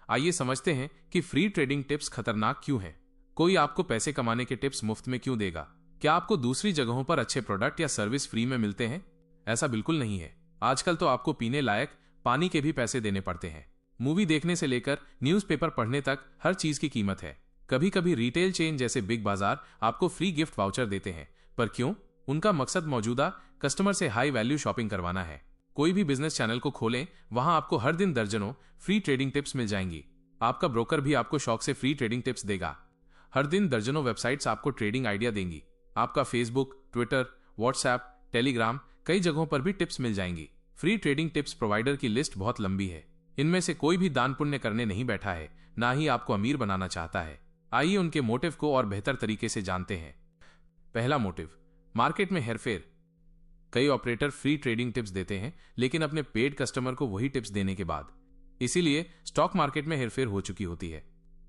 आइए समझते हैं कि फ्री ट्रेडिंग टिप्स खतरनाक क्यों हैं। कोई आपको पैसे कमाने के टिप्स मुफ्त में क्यों देगा? क्या आपको दूसरी जगहों पर अच्छे प्रोडक्ट या सर्विस फ्री में मिलते हैं? ऐसा बिल्कुल नहीं है। आजकल तो आपको पीने लायक पानी के भी पैसे देने पड़ते हैं। मूवी देखने से लेकर न्यूज़पेपर पढ़ने तक हर चीज की कीमत है। कभी कभी रिटेल चेन जैसे बिग बाजार आपको फ्री गिफ्ट वाउचर देते हैं, पर क्यों? उनका मकसद मौजूदा कस्टमर से हाई वैल्यू शॉपिंग करवाना है। कोई भी बिजनेस चैनल को खोलें, वहां आपको हर दिन दर्जनों फ्री ट्रेडिंग टिप्स मिल जाएंगी। आपका ब्रोकर भी आपको शौक से फ्री ट्रेडिंग टिप्स देगा। हर दिन दर्जनों वेबसाइट्स आपको ट्रेडिंग आइडिया देंगी। आपका फेसबुक, ट्विटर, व्हाट्सएप, टेलीग्राम, कई जगहों पर भी टिप्स मिल जाएंगी। फ्री ट्रेडिंग टिप्स प्रोवाइडर की लिस्ट बहुत लंबी है। इनमें से कोई भी दान पुण्य करने नहीं बैठा है, ना ही आपको अमीर बनाना चाहता है। आइए उनके मोटिव को और बेहतर तरीके से जानते हैं। पहला मोटिव, मार्केट में हेरफेर। कई ऑपरेटर फ्री ट्रेडिंग टिप्स देते हैं, लेकिन अपने पेड कस्टमर को वही टिप्स देने के बाद। इसीलिए स्टॉक मार्केट में हेरफेर हो चुकी होती है।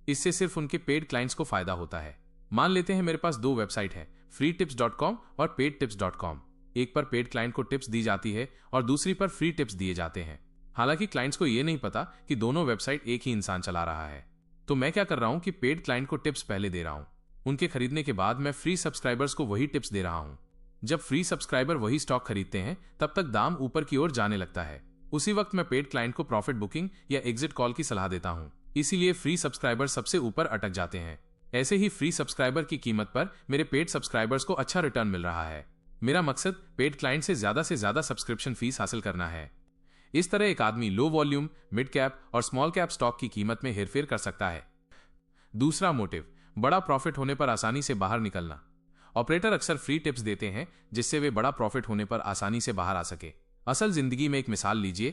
इससे सिर्फ उनके पेड क्लाइंट्स को फायदा होता है। मान लेते हैं मेरे पास दो वेबसाइट है, freetips.com और paidtips.com। एक पर पेड क्लाइंट को टिप्स दी जाती है और दूसरी पर फ्री टिप्स दिए जाते हैं। हालांकि क्लाइंट्स को यह नहीं पता कि दोनों वेबसाइट एक ही इंसान चला रहा है। तो मैं क्या कर रहा हूं कि पेड क्लाइंट को टिप्स पहले दे रहा हूं। उनके खरीदने के बाद मैं फ्री सब्सक्राइबर्स को वही टिप्स दे रहा हूं। जब फ्री सब्सक्राइबर वही स्टॉक खरीदते हैं, तब तक दाम ऊपर की ओर जाने लगता है। उसी वक्त मैं पेड क्लाइंट को प्रॉफिट बुकिंग या एग्जिट कॉल की सलाह देता हूं। इसीलिए फ्री सब्सक्राइबर सबसे ऊपर अटक जाते हैं। ऐसे ही फ्री सब्सक्राइबर की कीमत पर मेरे पेड सब्सक्राइबर्स को अच्छा रिटर्न मिल रहा है। मेरा मकसद पेड क्लाइंट से ज्यादा सब्सक्रिप्शन फीस हासिल करना है। इस तरह एक आदमी लो वॉल्यूम, मिड कैप और स्मॉल कैप स्टॉक की कीमत में हेरफेर कर सकता है। दूसरा मोटिव, बड़ा प्रॉफिट होने पर आसानी से बाहर निकलना। ऑपरेटर अक्सर फ्री टिप्स देते हैं जिससे वे बड़ा प्रॉफिट होने पर आसानी से बाहर आ सके। असल जिंदगी में एक मिसाल लीजिए।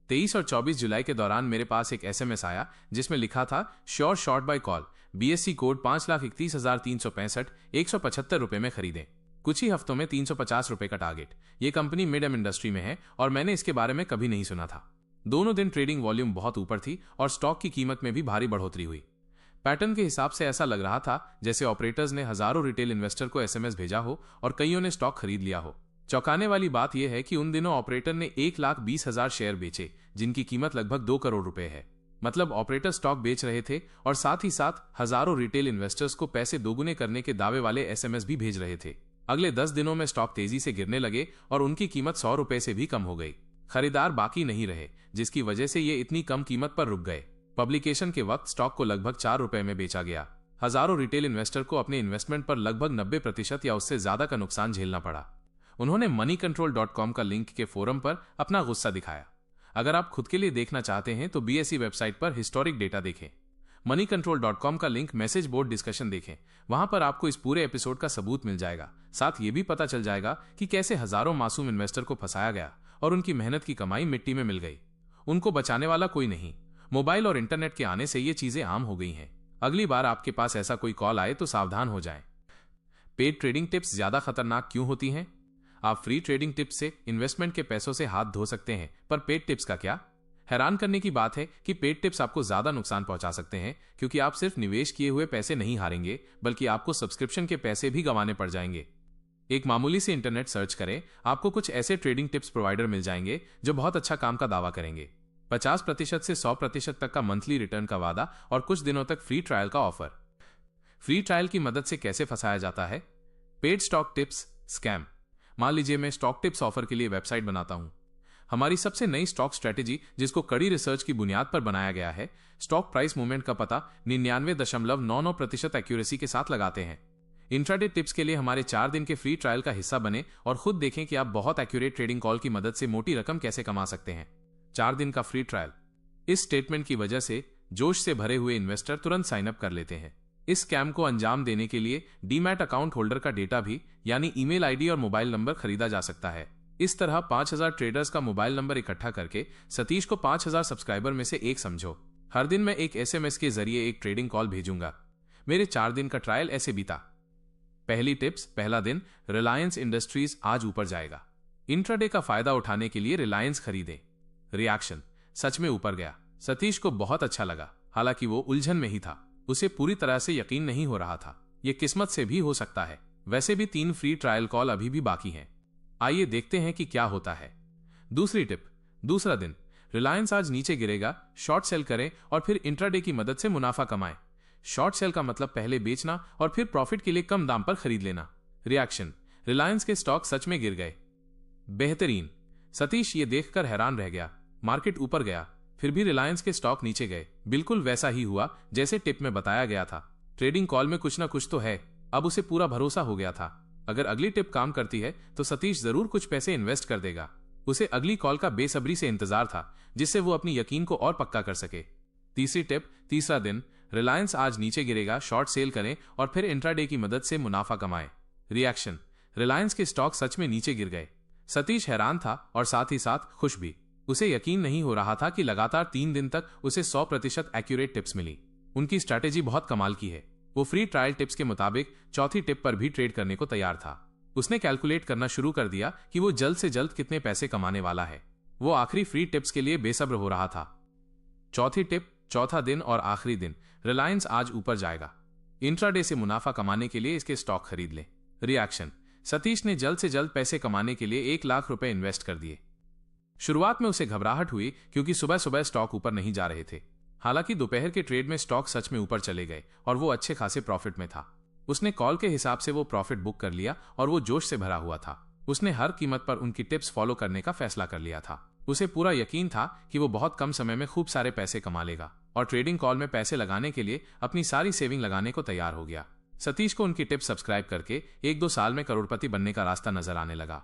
23 और 24 जुलाई के दौरान मेरे पास एक एसएमएस आया जिसमें लिखा था, sure short buy call, BSC code 5,31,365 175 रुपए में खरीदें। कुछ ही हफ्तों में 350 रुपए का टारगेट। ये कंपनी मिड एम इंडस्ट्री में है और मैंने इसके बारे में कभी नहीं सुना था। दोनों दिन ट्रेडिंग वॉल्यूम बहुत ऊपर थी और स्टॉक की कीमत में भी भारी बढ़ोतरी हुई। पैटर्न के हिसाब से ऐसा लग रहा था जैसे ऑपरेटर्स ने हजारों रिटेल इन्वेस्टर को एसएमएस भेजा हो और कईयों ने स्टॉक खरीद लिया हो। चौंकाने वाली बात यह है कि उन दिनों ऑपरेटर ने 1,20,000 शेयर बेचे, जिनकी कीमत लगभग 2 करोड़ रुपए है। मतलब ऑपरेटर स्टॉक बेच रहे थे और साथ ही साथ हजारों रिटेल इन्वेस्टर्स को पैसे दोगुने करने के दावे वाले एसएमएस भी भेज रहे थे। अगले 10 दिनों में स्टॉक तेजी से गिरने लगे और उनकी कीमत 100 रुपए से भी कम हो गई। खरीदार बाकी नहीं रहे, जिसकी वजह से ये इतनी कम कीमत पर रुक गए। पब्लिकेशन के वक्त स्टॉक को लगभग 4 रुपए में बेचा गया। हजारों रिटेल इन्वेस्टर को अपने इन्वेस्टमेंट पर लगभग 90% या उससे ज्यादा का नुकसान झेलना पड़ा। उन्होंने moneycontrol.com का लिंक के फोरम पर अपना गुस्सा दिखाया। अगर आप खुद के लिए देखना चाहते हैं तो बीएसई वेबसाइट पर हिस्टोरिक डेटा देखें। moneycontrol.com का लिंक मैसेज बोर्ड डिस्कशन देखें। वहां पर आपको इस पूरे एपिसोड का सबूत मिल जाएगा। साथ ये भी पता चल जाएगा कि कैसे हजारों मासूम इन्वेस्टर को फंसाया गया और उनकी मेहनत की कमाई मिट्टी में मिल गई। उनको बचाने वाला कोई नहीं। मोबाइल और इंटरनेट के आने से ये चीजें आम हो गई हैं। अगली बार आपके पास ऐसा कोई कॉल आए तो सावधान हो जाएं। पेड ट्रेडिंग टिप्स ज्यादा खतरनाक क्यों होती हैं? आप फ्री ट्रेडिंग टिप्स से इन्वेस्टमेंट के पैसों से हाथ धो सकते हैं, पर पेड टिप्स का क्या? हैरान करने की बात है कि पेड टिप्स आपको ज्यादा नुकसान पहुंचा सकते हैं, क्योंकि आप सिर्फ निवेश किए हुए पैसे नहीं हारेंगे, बल्कि आपको सब्सक्रिप्शन के पैसे भी गंवाने पड़ जाएंगे। एक मामूली से इंटरनेट सर्च करें, आपको कुछ ऐसे ट्रेडिंग टिप्स प्रोवाइडर मिल जाएंगे जो बहुत अच्छा काम का दावा करेंगे। 50% से 100% तक का मंथली रिटर्न का वादा और कुछ दिनों तक फ्री ट्रायल का ऑफर। फ्री ट्रायल की मदद से कैसे फंसाया जाता है? Paid stock tips scam. मान लीजिए मैं स्टॉक टिप्स ऑफर के लिए वेबसाइट बनाता हूं। हमारी सबसे नई स्टॉक स्ट्रेटेजी, जिसको कड़ी रिसर्च की बुनियाद पर बनाया गया है, स्टॉक प्राइस मूवमेंट का पता 99.99% एक्यूरेसी के साथ लगाते हैं। इंट्राडे टिप्स के लिए हमारे 4 दिन के फ्री ट्रायल का हिस्सा बने और खुद देखें कि आप बहुत एक्यूरेट ट्रेडिंग कॉल की मदद से मोटी रकम कैसे कमा सकते हैं। 4 दिन का फ्री ट्रायल। इस स्टेटमेंट की वजह से जोश से भरे हुए इन्वेस्टर तुरंत साइन अप कर लेते हैं। इस स्कैम को अंजाम देने के लिए डीमैट अकाउंट होल्डर का डेटा भी, यानी ईमेल आईडी और मोबाइल नंबर खरीदा जा सकता है। इस तरह 5,000 ट्रेडर्स का मोबाइल नंबर इकट्ठा करके सतीश को 5,000 सब्सक्राइबर में से एक समझो। हर दिन मैं एक एसएमएस के जरिए एक ट्रेडिंग कॉल भेजूंगा। मेरे 4 दिन का ट्रायल ऐसे बीता। पहली टिप्स, पहला दिन, रिलायंस इंडस्ट्रीज आज ऊपर जाएगा। इंट्राडे का फायदा उठाने के लिए रिलायंस खरीदें। रिएक्शन, सच में ऊपर गया। सतीश को बहुत अच्छा लगा। हालांकि वो उलझन में ही था। उसे पूरी तरह से यकीन नहीं हो रहा था। ये किस्मत से भी हो सकता है। वैसे भी 3 फ्री ट्रायल कॉल अभी भी बाकी हैं। आइए देखते हैं कि क्या होता है। दूसरी टिप, दूसरा दिन, रिलायंस आज नीचे गिरेगा, शॉर्ट सेल करें और फिर इंट्राडे की मदद से मुनाफा कमाएं। शॉर्ट सेल का मतलब पहले बेचना और फिर प्रॉफिट के लिए कम दाम पर खरीद लेना। रिएक्शन, रिलायंस के स्टॉक सच में गिर गए। बेहतरीन। सतीश ये देखकर हैरान रह गया। मार्केट ऊपर गया, फिर भी रिलायंस के स्टॉक नीचे गए। बिल्कुल वैसा ही हुआ जैसे टिप में बताया गया था। ट्रेडिंग कॉल में कुछ ना कुछ तो है। अब उसे पूरा भरोसा हो गया था। अगर अगली टिप काम करती है तो सतीश जरूर कुछ पैसे इन्वेस्ट कर देगा। उसे अगली कॉल का बेसब्री से इंतजार था, जिससे वो अपनी यकीन को और पक्का कर सके। तीसरी टिप, तीसरा दिन, रिलायंस आज नीचे गिरेगा, शॉर्ट सेल करें और फिर इंट्राडे की मदद से मुनाफा कमाएं। रिएक्शन, रिलायंस के स्टॉक सच में नीचे गिर गए। सतीश हैरान था और साथ ही साथ खुश भी। उसे यकीन नहीं हो रहा था कि लगातार 3 दिन तक उसे 100% एक्यूरेट टिप्स मिली। उनकी स्ट्रैटेजी बहुत कमाल की है। वो फ्री ट्रायल टिप्स के मुताबिक चौथी टिप पर भी ट्रेड करने को तैयार था। उसने कैलकुलेट करना शुरू कर दिया कि वो जल्द से जल्द कितने पैसे कमाने वाला है। वो आखिरी फ्री टिप्स के लिए बेसब्र हो रहा था। चौथी टिप, चौथा दिन और आखिरी दिन, रिलायंस आज ऊपर जाएगा। इंट्राडे से मुनाफा कमाने के लिए इसके स्टॉक खरीद ले। रिएक्शन, सतीश ने जल्द से जल्द पैसे कमाने के लिए 1 लाख रुपए इन्वेस्ट कर दिए। शुरुआत में उसे घबराहट हुई क्योंकि सुबह सुबह स्टॉक ऊपर नहीं जा रहे थे। हालांकि दोपहर के ट्रेड में स्टॉक सच में ऊपर चले गए और वो अच्छे खासे प्रॉफिट में था। उसने कॉल के हिसाब से वो प्रॉफिट बुक कर लिया और वो जोश से भरा हुआ था। उसने हर कीमत पर उनकी टिप्स फॉलो करने का फैसला कर लिया था। उसे पूरा यकीन था कि वो बहुत कम समय में खूब सारे पैसे कमा लेगा और ट्रेडिंग कॉल में पैसे लगाने के लिए अपनी सारी सेविंग लगाने को तैयार हो गया। सतीश को उनकी टिप्स सब्सक्राइब करके 1-2 साल में करोड़पति बनने का रास्ता नजर आने लगा।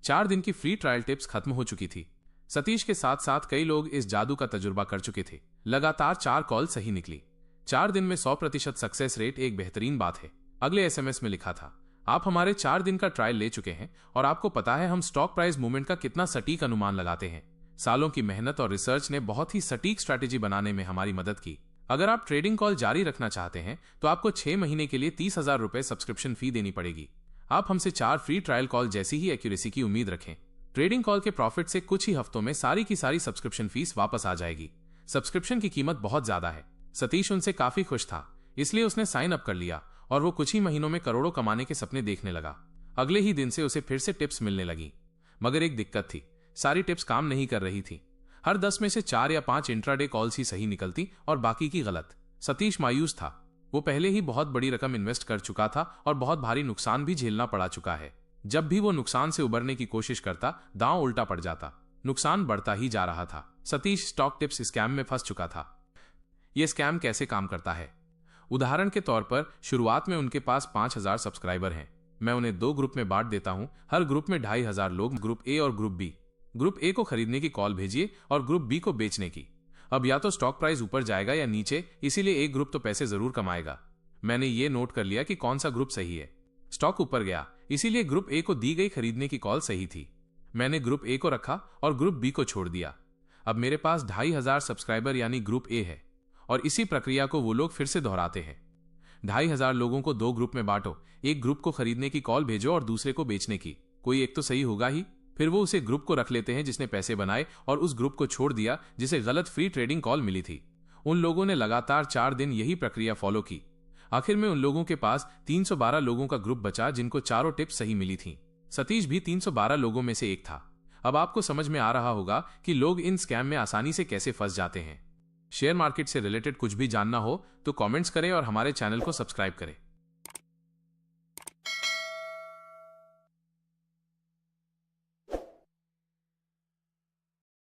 4 दिन की फ्री ट्रायल टिप्स खत्म हो चुकी थी। सतीश के साथ साथ कई लोग इस जादू का तजुर्बा कर चुके थे। लगातार 4 कॉल सही निकली। 4 दिन में 100% सक्सेस रेट एक बेहतरीन बात है। अगले एसएमएस में लिखा था, आप हमारे 4 दिन का ट्रायल ले चुके हैं और आपको पता है हम स्टॉक प्राइस मूवमेंट का कितना सटीक अनुमान लगाते हैं। सालों की मेहनत और रिसर्च ने बहुत ही सटीक स्ट्रैटेजी बनाने में हमारी मदद की। अगर आप ट्रेडिंग कॉल जारी रखना चाहते हैं तो आपको 6 महीने के लिए 30,000 रुपए सब्सक्रिप्शन फी देनी पड़ेगी। आप हमसे 4 फ्री ट्रायल कॉल जैसी ही एक्यूरेसी की उम्मीद रखें। ट्रेडिंग कॉल के प्रॉफिट से कुछ ही हफ्तों में सारी की सारी सब्सक्रिप्शन फीस वापस आ जाएगी। सब्सक्रिप्शन की कीमत बहुत ज्यादा है। सतीश उनसे काफी खुश था, इसलिए उसने साइन अप कर लिया और वो कुछ ही महीनों में करोड़ों कमाने के सपने देखने लगा। अगले ही दिन से उसे फिर से टिप्स मिलने लगी, मगर एक दिक्कत थी, सारी टिप्स काम नहीं कर रही थी। हर 10 में से 4 या 5 इंट्राडे कॉल्स ही सही निकलती और बाकी की गलत। सतीश मायूस था। वो पहले ही बहुत बड़ी रकम इन्वेस्ट कर चुका था और बहुत भारी नुकसान भी झेलना पड़ा चुका है। जब भी वो नुकसान से उबरने की कोशिश करता, दांव उल्टा पड़ जाता। नुकसान बढ़ता ही जा रहा था। सतीश स्टॉक टिप्स स्कैम में फंस चुका था। यह स्कैम कैसे काम करता है? उदाहरण के तौर पर शुरुआत में उनके पास 5,000 सब्सक्राइबर हैं। मैं उन्हें 2 ग्रुप में बांट देता हूं। हर ग्रुप में 2,500 लोग, ग्रुप ए और ग्रुप बी। ग्रुप ए को खरीदने की कॉल भेजिए और ग्रुप बी को बेचने की। अब या तो स्टॉक प्राइस ऊपर जाएगा या नीचे, इसीलिए एक ग्रुप तो पैसे जरूर कमाएगा। मैंने ये नोट कर लिया कि कौन सा ग्रुप सही है। स्टॉक ऊपर गया, इसीलिए ग्रुप ए को दी गई खरीदने की कॉल सही थी। मैंने ग्रुप ए को रखा और ग्रुप बी को छोड़ दिया। अब मेरे पास 2,500 सब्सक्राइबर यानी ग्रुप ए है और इसी प्रक्रिया को वो लोग फिर से दोहराते हैं। 2,500 लोगों को 2 ग्रुप में बांटो, एक ग्रुप को खरीदने की कॉल भेजो और दूसरे को बेचने की। कोई एक तो सही होगा ही। फिर वो उसे ग्रुप को रख लेते हैं जिसने पैसे बनाए और उस ग्रुप को छोड़ दिया जिसे गलत फ्री ट्रेडिंग कॉल मिली थी। उन लोगों ने लगातार 4 दिन यही प्रक्रिया फॉलो की। आखिर में उन लोगों के पास 312 लोगों का ग्रुप बचा जिनको चारों टिप्स सही मिली थी। सतीश भी 312 लोगों में से एक था। अब आपको समझ में आ रहा होगा कि लोग इन स्कैम में आसानी से कैसे फंस जाते हैं। शेयर मार्केट से रिलेटेड कुछ भी जानना हो तो कमेंट्स करें और हमारे चैनल को सब्सक्राइब करें।